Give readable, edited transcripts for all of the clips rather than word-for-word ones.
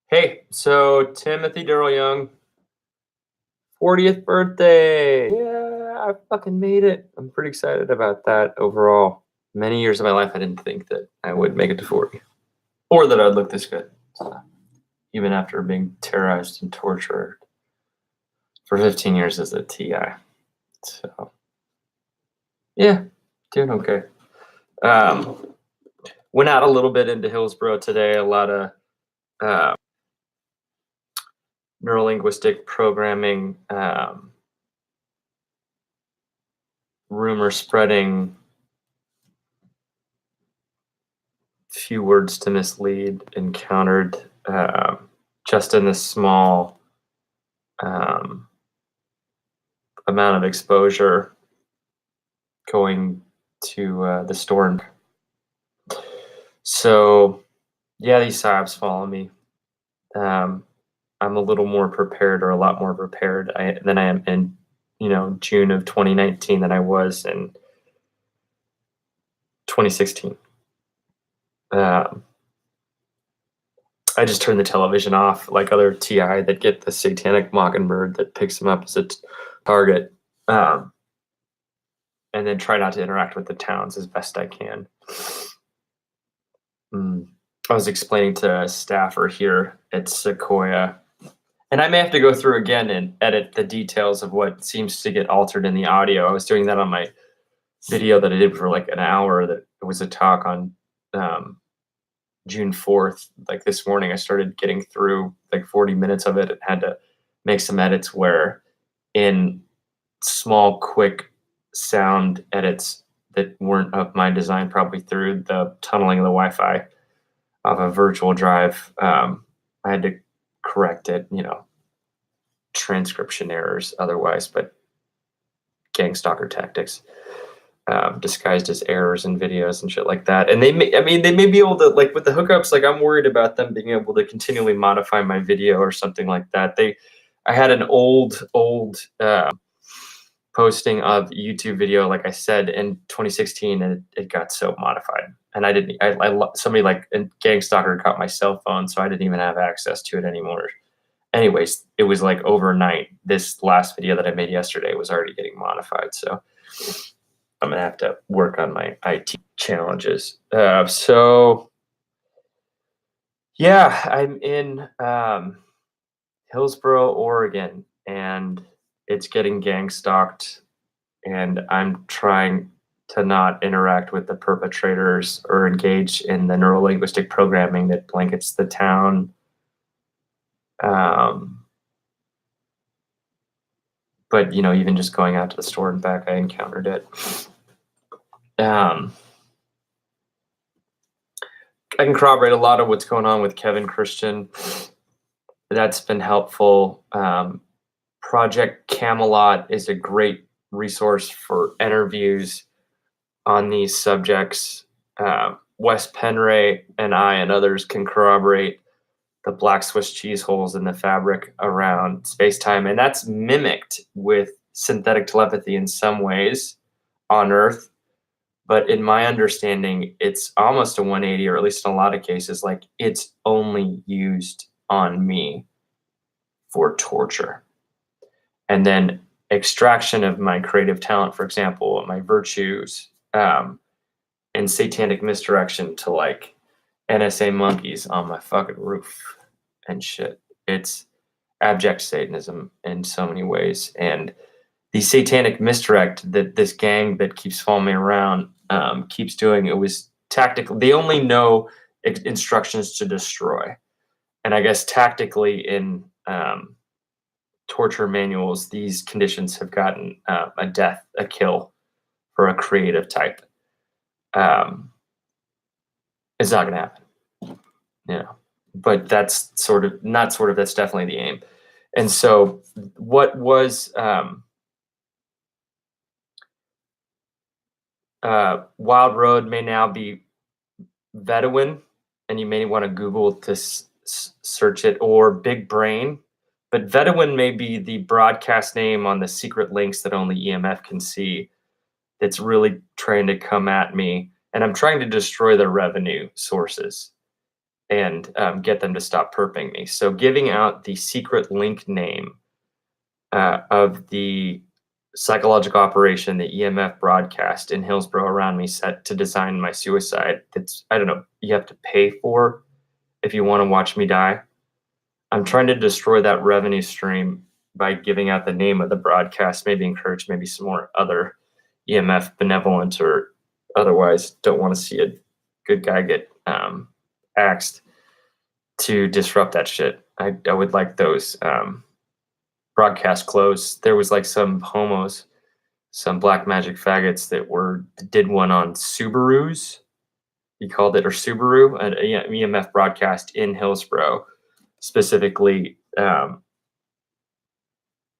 Hey, so Timothy Darrell Young, 40th birthday. Yeah, I fucking made it. I'm pretty excited about that overall. Many years of my life, I didn't think that I would make it to 40 or that I'd look this good. So, even after being terrorized and tortured for 15 years as a TI. So, yeah, doing okay. Um, Went out a little bit into Hillsboro today, a lot of uh, neurolinguistic programming, rumor spreading, few words to mislead encountered just in this small um, amount of exposure going to the store. So, yeah, these psyops follow me. Um, I'm a little more prepared, or a lot more prepared than I am in, June of 2019 than I was in 2016. Um, I just turned the television off like other TI that get the satanic mockingbird that picks them up as a target. Um, and then try not to interact with the towns as best I can. I was explaining to a staffer here at Sequoia, and I may have to go through again and edit the details of what seems to get altered in the audio. I was doing that on my video that I did for like an hour. That it was a talk on June 4th. Like this morning, I started getting through like 40 minutes of it and had to make some edits where in small, quick sound edits that weren't of my design, probably through the tunneling of the Wi-Fi of a virtual drive. I had to correct it, transcription errors otherwise, but gang stalker tactics disguised as errors in videos and shit like that. And they may be able to, like with the hookups, like I'm worried about them being able to continually modify my video or something like that. I had an old posting of YouTube video, like I said, in 2016, and it got so modified. And I didn't, somebody like a gang stalker got my cell phone, so I didn't even have access to it anymore. Anyways, it was like overnight. This last video that I made yesterday was already getting modified. So I'm gonna have to work on my IT challenges. So yeah, I'm in Hillsboro, Oregon, and it's getting gang stalked, and I'm trying to not interact with the perpetrators or engage in the neurolinguistic programming that blankets the town. But even just going out to the store and back, I encountered it. I can corroborate a lot of what's going on with Kevin Christian. That's been helpful. Project Camelot is a great resource for interviews on these subjects. Wes Penray and I and others can corroborate the black Swiss cheese holes in the fabric around space-time, and that's mimicked with synthetic telepathy in some ways on Earth. But in my understanding, it's almost a 180, or at least in a lot of cases, like it's only used on me for torture. And then extraction of my creative talent, for example, my virtues, and satanic misdirection to like NSA monkeys on my fucking roof and shit. It's abject Satanism in so many ways. And the satanic misdirect that this gang that keeps following me around keeps doing, it was tactical. They only know instructions to destroy. And I guess tactically in torture manuals, these conditions have gotten a death, a kill for a creative type. It's not going to happen, but that's that's definitely the aim. And so what was Wild Road may now be Vedowin, and you may want to Google to search it, or Big Brain. But Vedowin may be the broadcast name on the secret links that only EMF can see. That's really trying to come at me, and I'm trying to destroy the revenue sources. and get them to stop perping me. So giving out the secret link name of the psychological operation, the EMF broadcast in Hillsborough around me set to design my suicide. That's, I don't know, you have to pay for if you want to watch me die. I'm trying to destroy that revenue stream by giving out the name of the broadcast, maybe encourage maybe some more other EMF benevolent or otherwise don't want to see a good guy get axed to disrupt that shit. I would like those broadcast closed. There was like some homos, some black magic faggots that did one on Subarus. He called it, or Subaru, an EMF broadcast in Hillsborough, specifically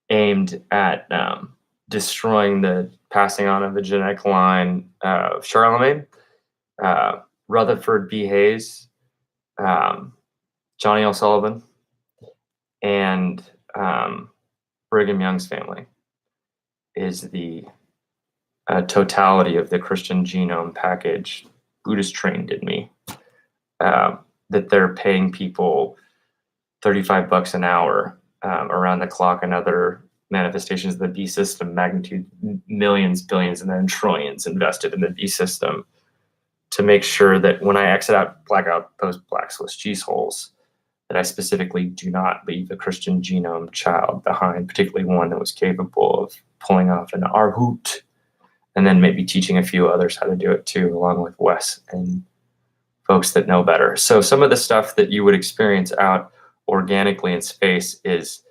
aimed at destroying the passing on of the genetic line of Charlemagne, Rutherford B. Hayes, Johnny L. Sullivan, and Brigham Young's family is the totality of the Christian genome package Buddhist trained in me, that they're paying people $35 an hour around the clock and other manifestations of the B system, magnitude millions, billions, and then trillions invested in the B system to make sure that when I black out those black Swiss cheese holes, that I specifically do not leave a Christian genome child behind, particularly one that was capable of pulling off an arhut, and then maybe teaching a few others how to do it too, along with Wes and folks that know better. So some of the stuff that you would experience out organically in space is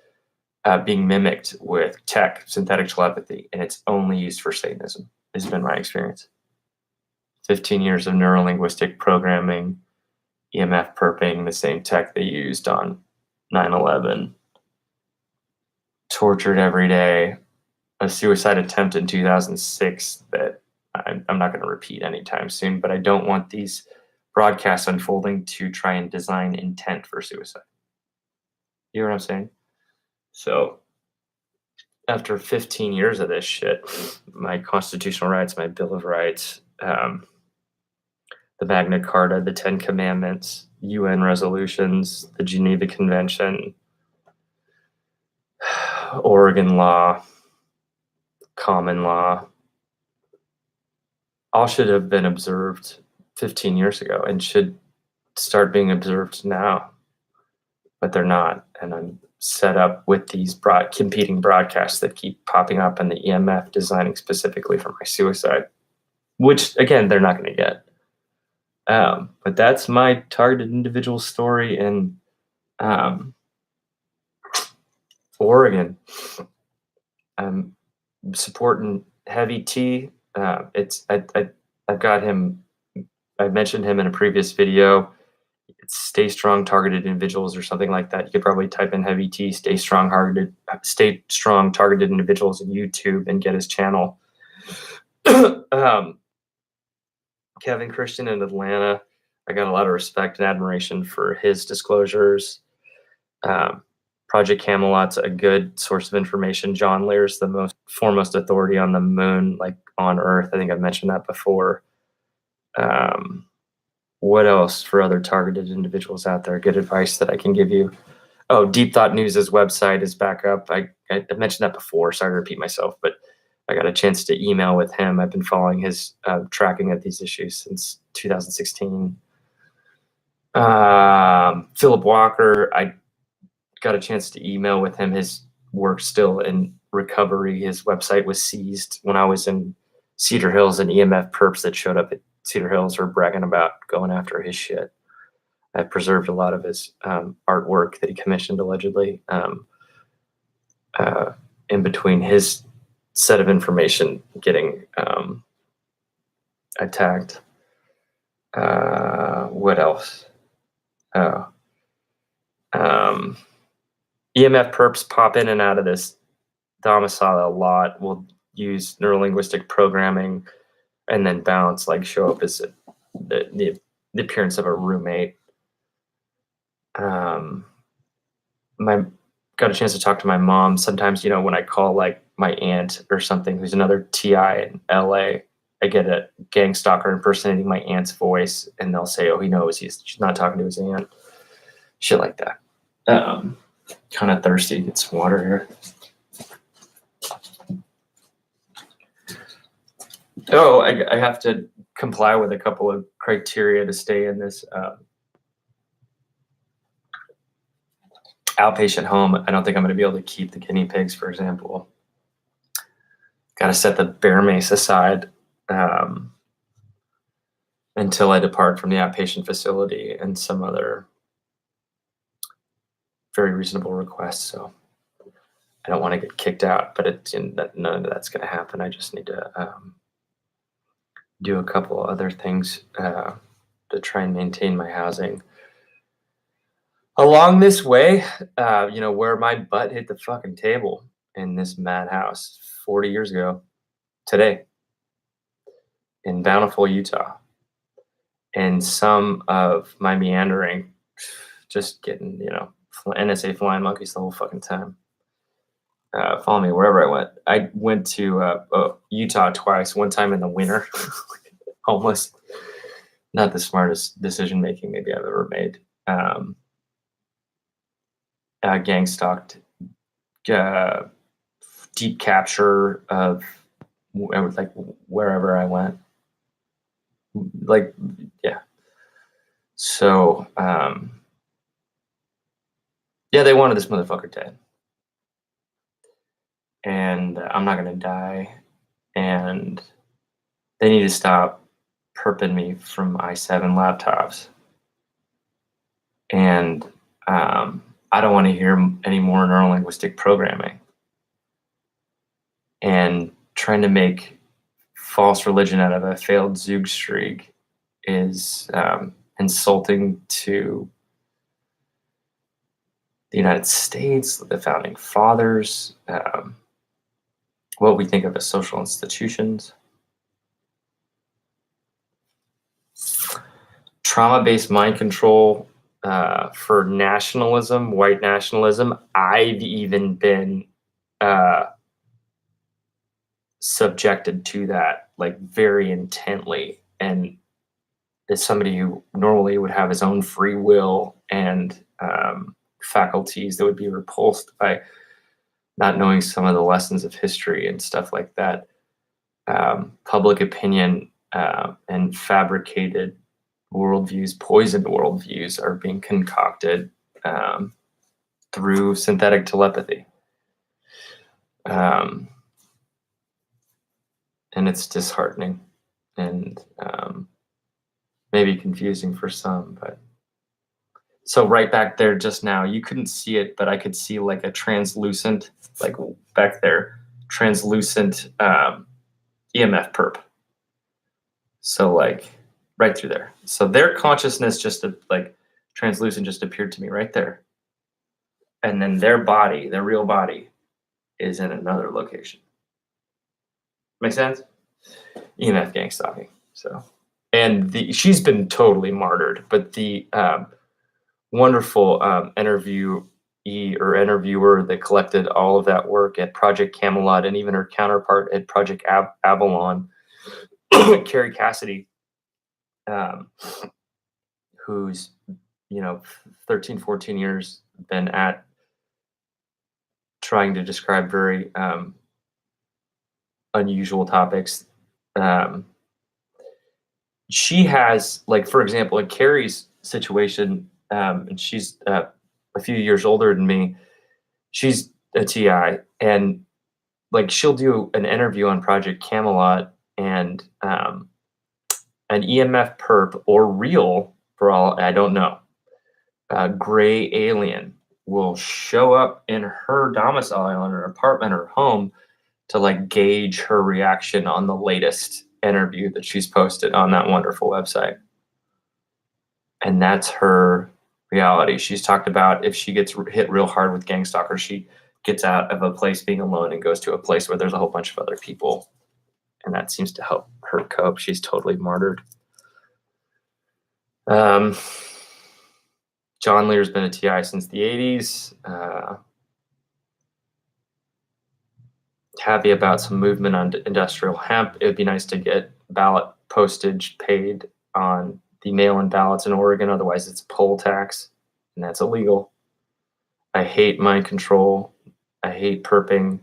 being mimicked with tech, synthetic telepathy, and it's only used for Satanism, has been my experience. 15 years of neurolinguistic programming, EMF perping, the same tech they used on 9/11, tortured every day, a suicide attempt in 2006 that I'm not going to repeat anytime soon, but I don't want these broadcasts unfolding to try and design intent for suicide. You know what I'm saying? So after 15 years of this shit, my constitutional rights, my Bill of Rights, the Magna Carta, the 10 Commandments, UN resolutions, the Geneva Convention, Oregon law, common law, all should have been observed 15 years ago and should start being observed now, but they're not. And I'm set up with these competing broadcasts that keep popping up in the EMF, designing specifically for my suicide, which again, they're not going to get. But that's my targeted individual story in Oregon. I'm supporting Heavy T. I've got him. I mentioned him in a previous video. It's Stay Strong Targeted Individuals or something like that. You could probably type in Heavy T, Stay Strong Targeted Individuals in YouTube and get his channel. Kevin Christian in Atlanta, I got a lot of respect and admiration for his disclosures. Project Camelot's a good source of information. John Lear's the foremost authority on the moon, like on Earth. I think I've mentioned that before. What else for other targeted individuals out there? Good advice that I can give you. Oh, Deep Thought News' website is back up. I mentioned that before. Sorry to repeat myself, but I got a chance to email with him. I've been following his tracking of these issues since 2016. Philip Walker, I got a chance to email with him. His work's still in recovery. His website was seized when I was in Cedar Hills, and EMF perps that showed up at Cedar Hills were bragging about going after his shit. I've preserved a lot of his artwork that he commissioned allegedly in between his set of information getting attacked. What else? EMF perps pop in and out of this domicile a lot. We'll use neurolinguistic programming and then bounce, like show up as the appearance of a roommate. Got a chance to talk to my mom. Sometimes, when I call like my aunt or something, who's another TI in LA, I get a gang stalker impersonating my aunt's voice, and they'll say, "Oh, he knows she's not talking to his aunt." Shit like that. Kind of thirsty. Get some water here. Oh, I have to comply with a couple of criteria to stay in this outpatient home. I don't think I'm going to be able to keep the guinea pigs, for example. Got to set the bear mace aside until I depart from the outpatient facility and some other very reasonable requests. So I don't want to get kicked out, but none of that's going to happen. I just need to do a couple other things to try and maintain my housing. Along this way, where my butt hit the fucking table in this madhouse 40 years ago today in Bountiful, Utah. And some of my meandering, just getting, NSA flying monkeys the whole fucking time. Follow me wherever I went. I went to Utah twice, one time in the winter, homeless. Not the smartest decision making maybe I've ever made. Gang stalked, deep capture of like wherever I went. Like, yeah. So, they wanted this motherfucker dead. And I'm not going to die. And they need to stop perping me from i7 laptops. And I don't want to hear any more neurolinguistic programming. And trying to make false religion out of a failed Zugstreak is insulting to the United States, the founding fathers, what we think of as social institutions. Trauma-based mind control for nationalism, white nationalism. I've even been subjected to that, like, very intently. And as somebody who normally would have his own free will and faculties that would be repulsed by not knowing some of the lessons of history and stuff like that, public opinion and fabricated worldviews, poisoned worldviews are being concocted through synthetic telepathy. And it's disheartening and maybe confusing for some, but so right back there just now, you couldn't see it, but I could see like a translucent, like back there, translucent EMF perp. So like right through there. So their consciousness just like translucent just appeared to me right there. And then their body, their real body, is in another location. Make sense? EMF gang stalking. So, and she's been totally martyred, but the wonderful interviewer that collected all of that work at Project Camelot, and even her counterpart at Project Avalon, Carrie Cassidy, who's 13, 14 years been at trying to describe very unusual topics. She has, like, for example, in Carrie's situation, and she's a few years older than me, she's a TI, and like she'll do an interview on Project Camelot, and an EMF perp, or real, for all I don't know, gray alien will show up in her domicile, in her apartment or home, to like gauge her reaction on the latest interview that she's posted on that wonderful website. And that's her reality. She's talked about if she gets hit real hard with gang stalkers, she gets out of a place being alone and goes to a place where there's a whole bunch of other people. And that seems to help her cope. She's totally martyred. John Lear's been a TI since the 80s. Happy about some movement on industrial hemp. It'd be nice to get ballot postage paid on the mail-in ballots in Oregon. Otherwise, it's a poll tax, and that's illegal. I hate mind control. I hate perping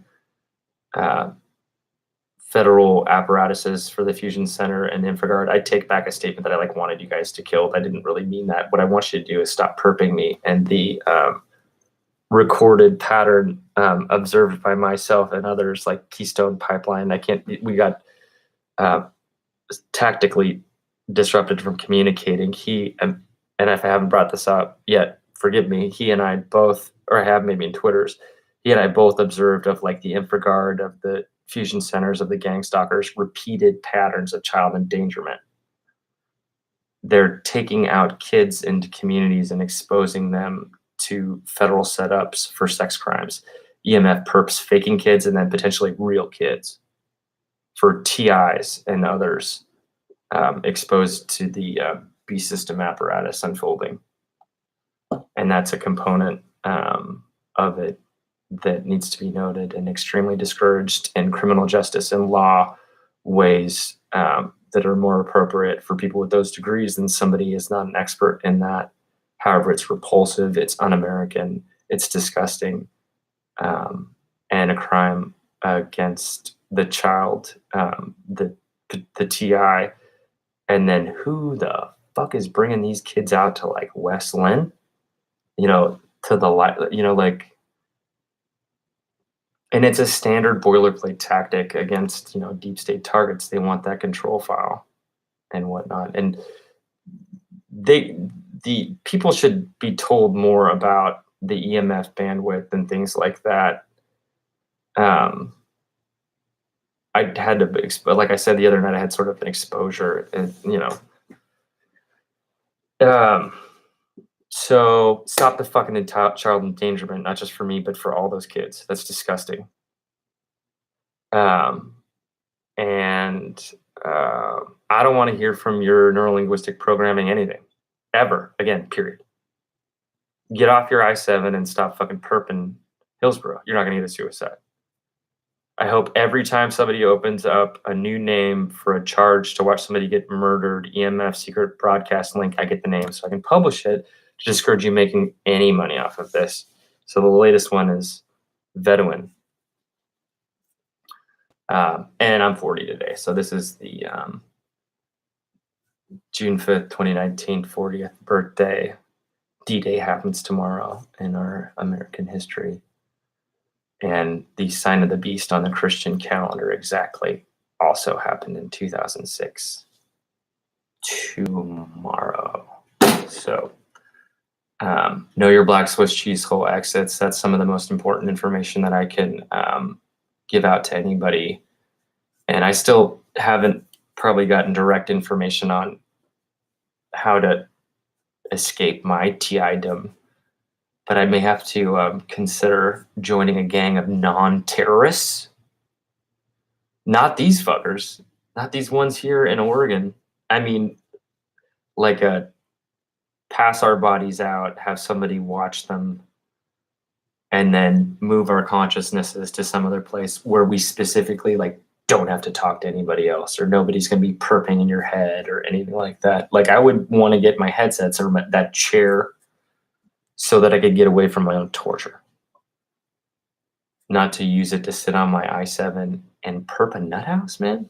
federal apparatuses for the Fusion Center and InfraGard. I take back a statement that I wanted you guys to kill. I didn't really mean that. What I want you to do is stop perping me. And the recorded pattern observed by myself and others, like Keystone Pipeline, we got tactically disrupted from communicating. And if I haven't brought this up yet, forgive me, he and I both, or I have maybe in Twitters, he and I both observed of the InfraGard, of the Fusion Centers, of the gang stalkers, repeated patterns of child endangerment. They're taking out kids into communities and exposing them to federal setups for sex crimes. EMF perps faking kids and then potentially real kids for TIs and others exposed to the B system apparatus unfolding. And that's a component of it that needs to be noted and extremely discouraged in criminal justice and law ways that are more appropriate for people with those degrees than somebody is not an expert in that. However, it's repulsive, it's un-American, it's disgusting, and a crime against the child, the TI. And then who the fuck is bringing these kids out to West Lynn? To the light, and it's a standard boilerplate tactic against, deep state targets. They want that control file and whatnot. And the people should be told more about the EMF bandwidth and things like that. I had to, like I said the other night, I had sort of an exposure, and so stop the fucking child endangerment, not just for me, but for all those kids. That's disgusting. And I don't want to hear from your neurolinguistic programming anything ever again, period. Get off your I-7 and stop fucking perping Hillsborough. You're not going to get a suicide. I hope every time somebody opens up a new name for a charge to watch somebody get murdered, EMF secret broadcast link, I get the name so I can publish it to discourage you making any money off of this. So the latest one is Vedwin. And I'm 40 today. So this is the June 5th, 2019, 40th birthday. D-Day happens tomorrow in our American history. And the sign of the beast on the Christian calendar exactly also happened in 2006. Tomorrow. So know your black Swiss cheese hole exits. That's some of the most important information that I can give out to anybody. And I still haven't probably gotten direct information on how to escape my TI-dom. But I may have to consider joining a gang of non-terrorists. Not these fuckers. Not these ones here in Oregon. I mean, pass our bodies out, have somebody watch them, and then move our consciousnesses to some other place where we specifically don't have to talk to anybody else, or nobody's going to be perping in your head or anything like that. I would want to get my headsets or that chair so that I could get away from my own torture. Not to use it to sit on my I-7 and perp a nut house, man.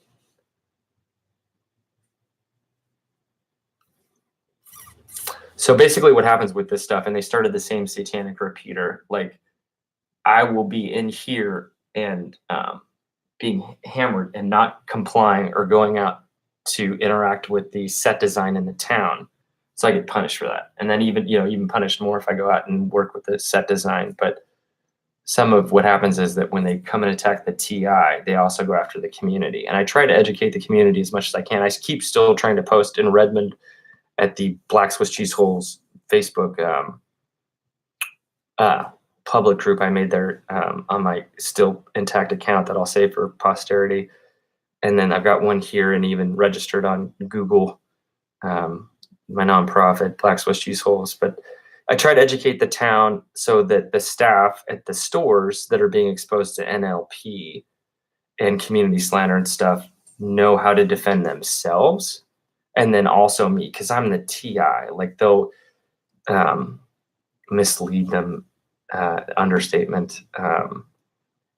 So basically what happens with this stuff, and they started the same satanic repeater, I will be in here and being hammered and not complying or going out to interact with the set design in the town. So I get punished for that. And then even punished more if I go out and work with the set design. But some of what happens is that when they come and attack the TI, they also go after the community. And I try to educate the community as much as I can. I keep still trying to post in Redmond at the Black Swiss Cheese Holes Facebook public group I made there on my still intact account that I'll save for posterity. And then I've got one here and even registered on Google, my nonprofit, Black Swiss Cheese Holes. But I try to educate the town so that the staff at the stores that are being exposed to NLP and community slander and stuff know how to defend themselves, and then also me, because I'm the TI. Like they'll mislead them, understatement,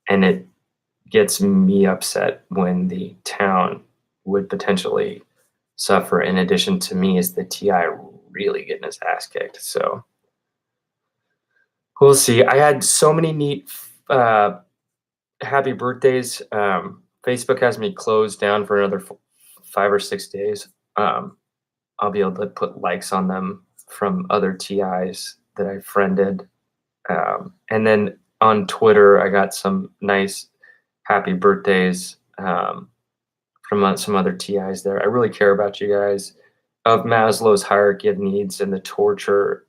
and it gets me upset when the town would potentially suffer in addition to me as the TI really getting his ass kicked. So we'll see. I had so many neat happy birthdays. Facebook has me closed down for another 5 or 6 days. I'll be able to put likes on them from other TIs that I friended. And then on Twitter, I got some nice happy birthdays from some other TIs there. I really care about you guys. Of Maslow's hierarchy of needs and the torture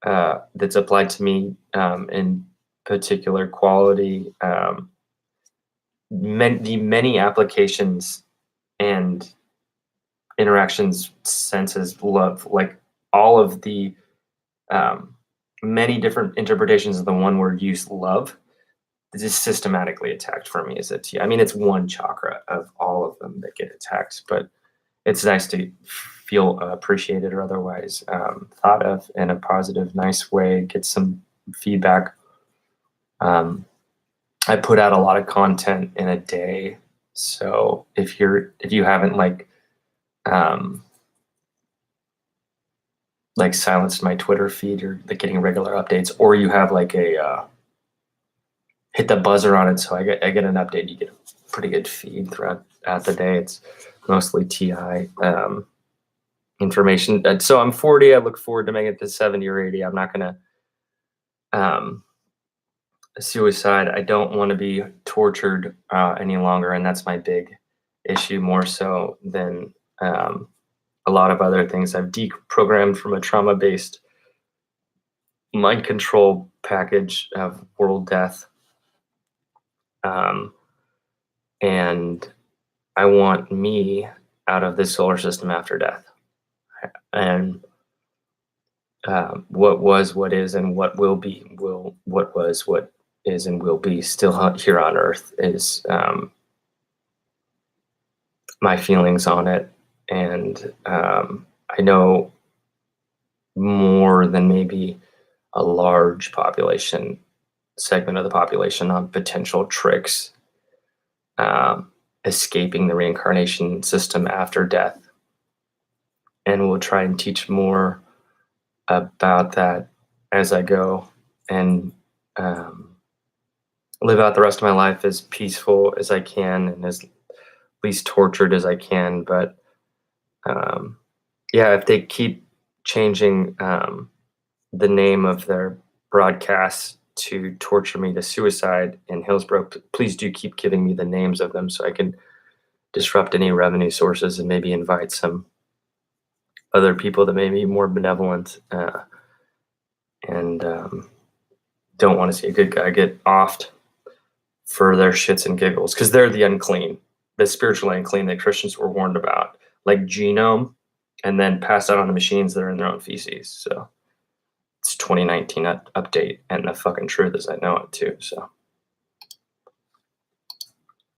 that's applied to me in particular quality, the many applications and interactions, senses, love, like all of the many different interpretations of the one word use, love, is systematically attacked for me as a T. I mean, it's one chakra of all of them that get attacked, but it's nice to feel appreciated or otherwise thought of in a positive, nice way, get some feedback. I put out a lot of content in a day. So if you haven't like silenced my Twitter feed or like getting regular updates, or you have like a hit the buzzer on it so I get an update, you get a pretty good feed throughout the day. It's mostly TI information. So I'm 40. I look forward to making it to 70 or 80. I'm not gonna suicide. I don't want to be tortured any longer, and that's my big issue, more so than a lot of other things. I've deprogrammed from a trauma-based mind control package of world death, and I want me out of this solar system after death. And what was, what is, and what will be, what was, what is, and will be still here on Earth is my feelings on it. And I know more than maybe a large segment of the population on potential tricks escaping the reincarnation system after death. And we'll try and teach more about that as I go, and live out the rest of my life as peaceful as I can and as least tortured as I can. But yeah, if they keep changing the name of their broadcasts to torture me to suicide in Hillsborough, please do keep giving me the names of them so I can disrupt any revenue sources and maybe invite some other people that may be more benevolent and don't want to see a good guy get offed for their shits and giggles, because they're the unclean, the spiritually unclean that Christians were warned about, like genome, and then pass out on the machines that are in their own feces. So it's 2019 update, and the fucking truth as I know it too. So